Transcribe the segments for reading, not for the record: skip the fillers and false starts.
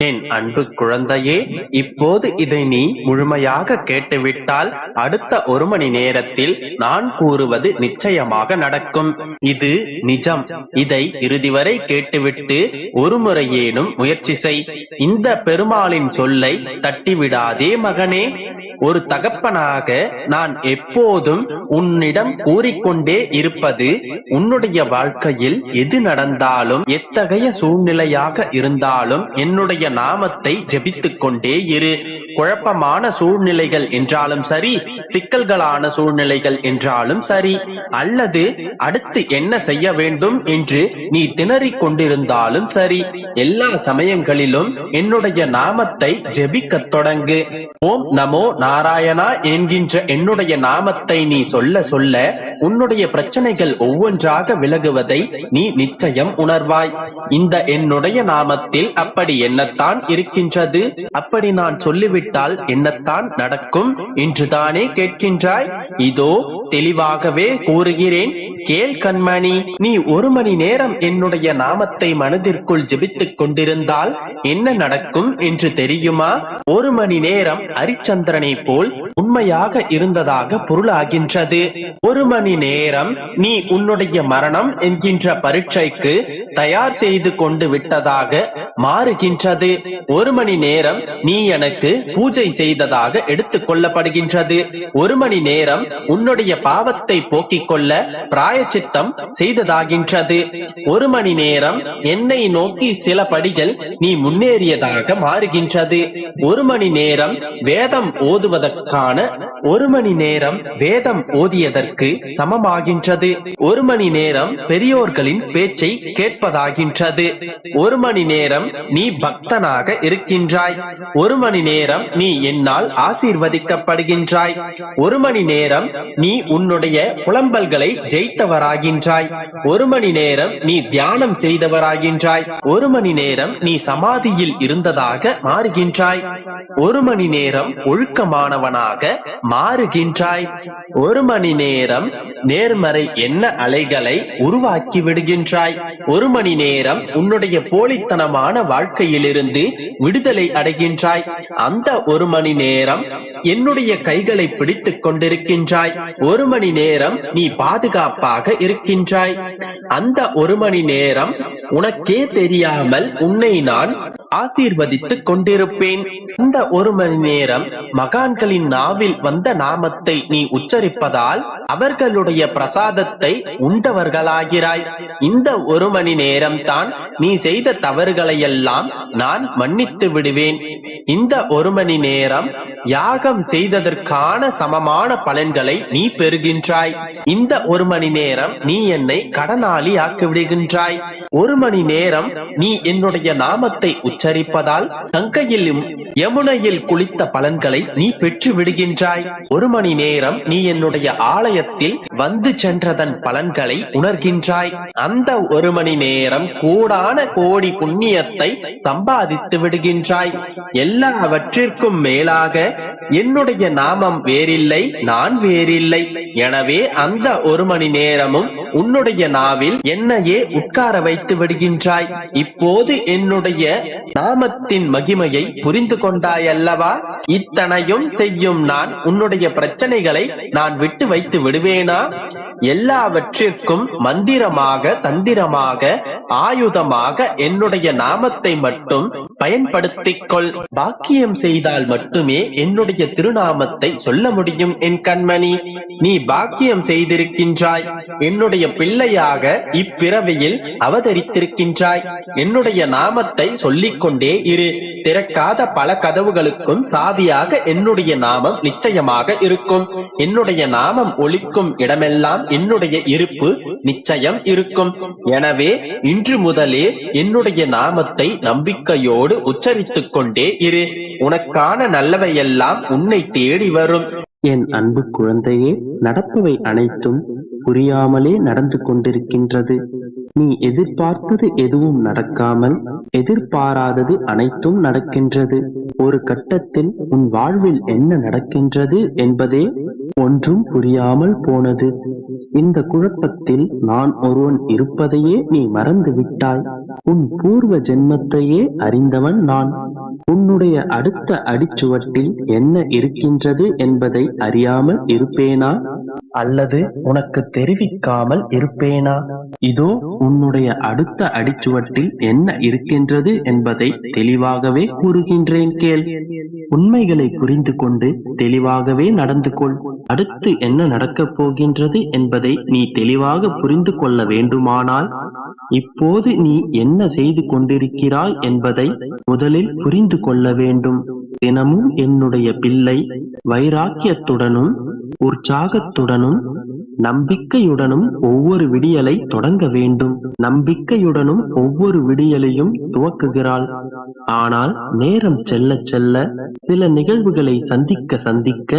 என் அன்பு குழந்தையே, இப்போது இதை நீ முழுமையாக கேட்டுவிட்டால் அடுத்த 1 மணி நேரத்தில் நான் கூறுவது நிச்சயமாக நடக்கும். இது நிஜம். இதை இறுதி வரை கேட்டுவிட்டு ஒரு முறையேனும் முயற்சி செய். இந்த பெருமாளின் சொல்லை தட்டிவிடாதே மகனே. ஒரு தகப்பனாக நான் எப்போதும் உன்னிடம் கூறிக்கொண்டே இருப்பது, உன்னுடைய வாழ்க்கையில் எது நடந்தாலும், எத்தகைய சூழ்நிலையாக இருந்தாலும் என்னுடைய நாமத்தை ஜெபித்துக் கொண்டே இரு. குழப்பமான சூழ்நிலைகள் என்றாலும் சரி, சிக்கல்களான சூழ்நிலைகள் என்றாலும் சரி, அல்லது அடுத்து என்ன செய்ய வேண்டும் என்று நீ திணறிக் கொண்டிருந்தாலும் சரி, எல்லா சமயங்களிலும் என்னுடைய நாமத்தை ஜெபிக்கத் தொடங்கு. ஓம் நமோ நாராயணா என்கின்ற என்னுடைய நாமத்தை நீ சொல்ல சொல்ல உன்னுடைய பிரச்சனைகள் ஒவ்வொன்றாக விலகுவதை நீ நிச்சயம் உணர்வாய். இந்த என்னுடைய நாமத்தில் அப்படி என்னத்தான் இருக்கின்றது, அப்படி நான் சொல்லிவிட்டால் என்னத்தான் நடக்கும் என்றுதானே கேட்கின்றாய்? இதோ தெளிவாகவே கூறுகிறேன், கேள் கண்மணி. நீ 1 மணி நேரம் என்னுடைய நாமத்தை மனதிற்குள் ஜெபித்துக் கொண்டிருந்தால் என்ன நடக்கும் என்று தெரியுமா? 1 மணி நேரம் ஹரிச்சந்திரனை போல் உண்மையாக இருந்ததாக பொருளாகின்றது. 1 மணி நேரம் நீ உன்னுடைய மரணம் என்கின்ற பரீட்சைக்கு தயார் செய்து கொண்டு விட்டதாக மாறுகின்றது. 1 மணி நேரம் நீ எனக்கு பூஜை செய்ததாக எடுத்துக் கொள்ளப்படுகின்றது. 1 மணி நேரம் உன்னுடைய பாவத்தை போக்கிக் கொள்ள பிராயச்சித்தம் செய்ததாகின்றது. 1 மணி நேரம் என்னை நோக்கி சில படிகள் நீ முன்னேறியதாக மாறுகின்றது. 1 மணி நேரம் வேதம் ஓதுவதற்கான 1 மணி நேரம் வேதம் ஓதியதற்கு சமமாகின்றது. 1 மணி நேரம் பெரியோர்களின் பேச்சை கேட்பதாகின்றது. 1 மணி நேரம் நீ பக்தனாக இருக்கின்றாய். 1 மணி நேரம் நீ என்னால் ஆசீர்வதிக்கப்படுகின்றாய். 1 மணி நேரம் நீ உன்னுடைய புலம்பல்களை ஜெயித்தவராகின்றாய். 1 மணி நேரம் நீ தியானம் செய்தவராகின்றாய். 1 மணி நேரம் நீ சமாதியில் இருந்ததாக மாறுகின்றாய். 1 மணி நேரம் ஒழுக்கமானவனாக மாறுகின்றாய். 1 மணி நேரம் நேர்மறை எண்ண அலைகளை உருவாக்கி விடுகின்றாய். 1 மணி நேரம் உன்னுடைய போலித்தனமான வாழ்க்கையிலிருந்து விடுதலை அடைகின்றாய். அந்த 1 மணி நேரம் என்னுடைய கைகளை பிடித்துக் கொண்டிருக்கின்றாய். 1 மணி நேரம் நீ பாதுகாப்பாக இருக்கின்றாய். அந்த 1 மணி நேரம் உனக்கே தெரியாமல் உன்னை நான் ஆசீர்வதித்துக் கொண்டிருப்பேன். இந்த 1 மணி நேரம் மகான்களின் நாவில் வந்த நாமத்தை நீ உச்சரிப்பதால் அவர்களுடைய பிரசாதத்தை உண்டவர்களாகிறாய். இந்த 1 மணி நேரம் தான் நீ செய்த தவறுகளையெல்லாம் நான் மன்னித்து விடுவேன். இந்த 1 மணி நேரம் யாகம் செய்ததற்கான சமமான பலன்களை நீ பெறுகின்றாய். இந்த 1 மணி நேரம் நீ என்னை கடனாளி ஆக்கி விடுகின்றாய். 1 மணி நேரம் நீ என்னுடைய நாமத்தை உச்சரிப்பதால் கங்கையிலும் யமுனையில் குளித்த பலன்களை நீ பெற்று விடுகின்றாய். 1 மணி நேரம் நீ என்னுடைய ஆலயத்தில் வந்து சென்றதன் பலன்களை உணர்கின்றாய். அந்த 1 மணி நேரம் கோடான கோடி புண்ணியத்தை சம்பாதித்து விடுகின்றாய். எல்லாவற்றிற்கும் மேலாக என்னுடைய நாமம் வேறில்லை, நான் வேறில்லை. எனவே அந்த 1 மணி நேரமும் உன்னுடைய நாவில் என்னையே உட்கார வைத்து விடுகின்றாய். இப்போது என்னுடைய நாமத்தின் மகிமையை புரிந்து கொண்டாய் அல்லவா? இத்தனையும் செய்யும் நான் உன்னுடைய பிரச்சனைகளை நான் விட்டு வைத்து விடுவேனா? எல்லாவற்றிற்கும் மந்திரமாக, தந்திரமாக, ஆயுதமாக என்னுடைய நாமத்தை மட்டும் பயன்படுத்திக் கொள். பாக்கியம் செய்தால் மட்டுமே என்னுடைய திருநாமத்தை சொல்ல முடியும் என் கண்மணி. நீ பாக்கியம் செய்திருக்கின்றாய். என்னுடைய பிள்ளையாக இப்பிறவியில் அவதரித்திருக்கின்றாய். என்னுடைய நாமத்தை சொல்லிக் கொண்டே இரு. திறக்காத பல கதவுகளுக்கும் சாவியாக என்னுடைய நாமம் நிச்சயமாக இருக்கும். என்னுடைய நாமம் ஒலிக்கும் இடமெல்லாம் என்னுடைய இருப்பு நிச்சயம் இருக்கும். எனவே இன்று முதலே என்னுடைய நாமத்தை நம்பிக்கையோடு உச்சரித்துக் கொண்டே இரு. உனக்கான நல்லவையெல்லாம் உன்னை தேடி வரும். என் அன்பு குழந்தையே, நடப்பவை அனைத்தும் புரியாமலே நடந்து கொண்டிருக்கின்றது. நீ எதிர்பார்த்தது எதுவும் நடக்காமல் எதிர்பாராதது அனைத்தும் நடக்கின்றது. ஒரு கட்டத்தில் உன் வாழ்வில் என்ன நடக்கின்றது என்பதே ஒன்றும் புரியாமல் போனது. இந்த குழப்பத்தில் நான் ஒருவன் இருப்பதையே நீ மறந்து விட்டாய். உன் பூர்வ ஜென்மத்தையே அறிந்தவன் நான். உன்னுடைய அடுத்த அடிச்சுவட்டில் என்ன இருக்கின்றது என்பதை அறியாமல் இருப்பேனா, அல்லது உனக்கு தெரிவிக்காமல் இருப்பேனா? இதோ உன்னுடைய அடுத்த அடிச்சுவட்டில் என்ன இருக்கின்றது என்பதை தெளிவாகவே கூறுகின்றேன் கேள். உண்மைகளை புரிந்து கொண்டு தெளிவாகவே நடந்து கொள். அடுத்து என்ன நடக்கப் போகின்றது என்பதை நீ தெளிவாக புரிந்து கொள்ள வேண்டுமானால் இப்போது நீ என்ன செய்து கொண்டிருக்கிறாய் என்பதை முதலில் புரிந்து கொள்ள வேண்டும். தினமும் என்னுடைய பிள்ளை வைராக்கியத்துடனும் உற்சாகத்துடனும் நம்பிக்கையுடனும் ஒவ்வொரு விடியலை தொடங்க வேண்டும். நம்பிக்கையுடனும் ஒவ்வொரு விடியலையும் துவக்குகிறாள். ஆனால் நேரம் செல்ல செல்ல சில நிகழ்வுகளை சந்திக்க சந்திக்க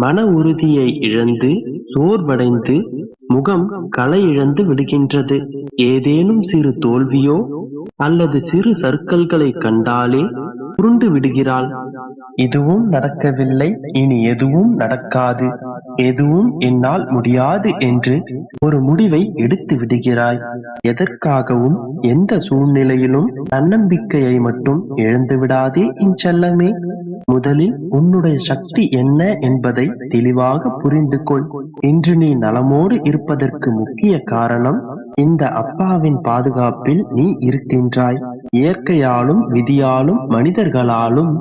மன உறுதியை இழந்து சோர்வடைந்து முகம் களை இழந்து விடுகின்றது. ஏதேனும் சிறு தோல்வியோ அல்லது சிறு சறுக்கல்களை கண்டாலே புருண்டு விடுகிறாள். இதுவும் நடக்கவில்லை, இனி எதுவும் நடக்காது, எதுவும் என்னால் முடியாது என்று ஒரு முடிவை எடுத்து விடுகிறாய். எதற்காகவும் எந்த சூழ்நிலையிலும் தன்னம்பிக்கையை மட்டும் இழந்து விடாதே என் செல்லமே. முதலில் உன்னுடைய சக்தி என்ன என்பதை தெளிவாக புரிந்து கொள். இன்று நீ நலமோடு இருப்பதற்கு முக்கிய காரணம் இந்த அப்பாவின் பாதுகாப்பில் நீ இருக்கின்றாய். இயற்கையாலும் விதியாலும் மனிதர்களாலும்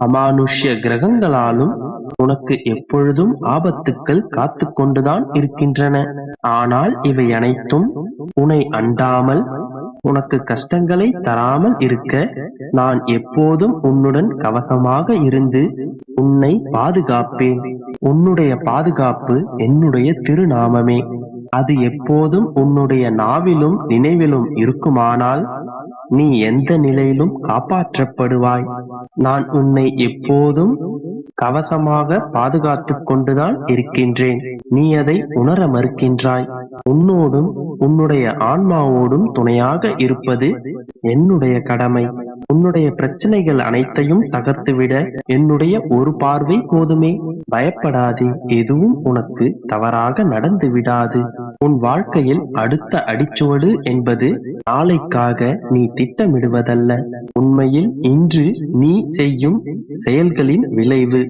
அமானுஷ்ய கிரகங்களாலும் உனக்கு எப்பொழுதும் ஆபத்துக்கள் காத்து கொண்டுதான் இருக்கின்றன. ஆனால் இவை அனைத்தும் உன்னை அண்டாமல் உனக்கு கஷ்டங்களை தராமல் இருக்க நான் எப்போதும் உன்னுடன் கவசமாக இருந்து உன்னை பாதுகாப்பேன். உன்னுடைய பாதுகாப்பு என்னுடைய திருநாமமே. அது எப்போதும் உன்னுடைய நாவிலும் நினைவிலும் இருக்குமானால் நீ எந்த நிலையிலும் காப்பாற்றப்படுவாய். நான் உன்னை எப்போதும் கவசமாக பாதுகாத்துக் கொண்டுதான் இருக்கின்றேன். நீ அதை உணர மறுக்கின்றாய். உன்னோடும் உன்னுடைய ஆன்மாவோடும் துணையாக இருப்பது என்னுடைய கடமை. உன்னுடைய பிரச்சனைகள் அனைத்தையும் தகர்த்துவிட என்னுடைய ஒரு பார்வை போதுமே. பயப்படாதே, எதுவும் உனக்கு தவறாக நடந்து விடாது. உன் வாழ்க்கையில் அடுத்த அடிச்சுவடு என்பது நாளைக்காக நீ திட்டமிடுவதல்ல, உண்மையில் இன்று நீ செய்யும் செயல்களின் விளைவு.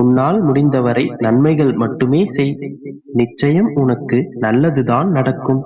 உன்னால் முடிந்தவரை நன்மைகள் மட்டுமே செய். நிச்சயம் உனக்கு நல்லதுதான் நடக்கும்.